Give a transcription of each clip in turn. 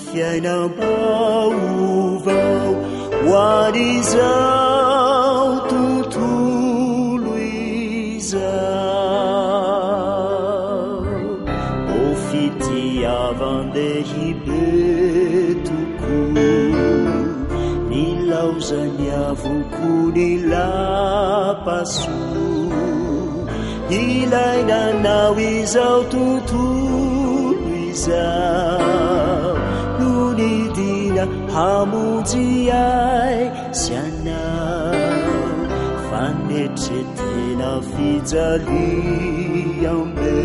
fiainam-baovao hoan'izao tontolo izao o fitiavan-dehibe tokoa nilaozany avoko ny lapasoa ilainanao izao tontolo izao no nidina hamonjy ay sy anao fanetretena fijaliam-be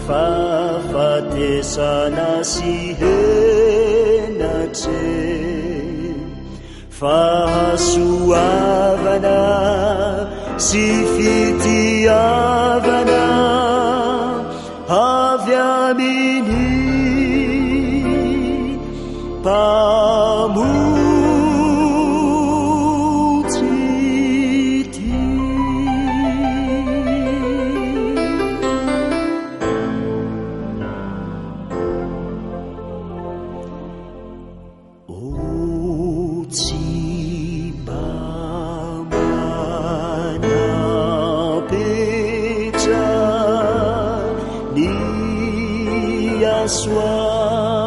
fahafatesana sy henatre fahasoavana sy fitiavana avy aminy mpamotsy ty. O tsy mba manapetra ny asoavany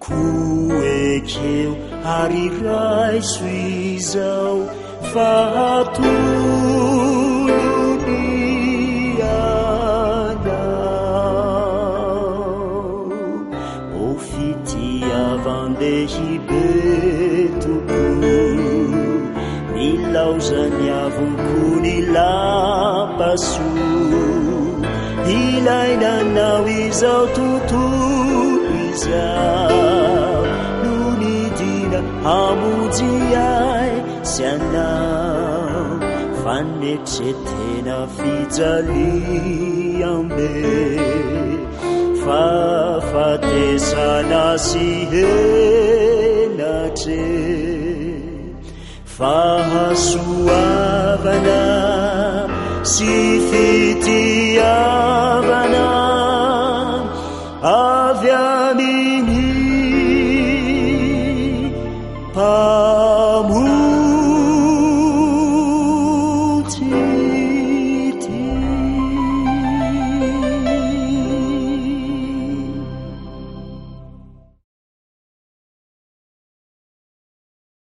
koekeo ary raiso izao fahatolony anao o fitiavan-dehibe tokoa nilaozany avoko ny lapasoa ilainanao izao tontolo izao no nidina hamonjy ay sy anao fanetretena fijaliam-be fahafatesana sy henatre fahasoavana sy fiti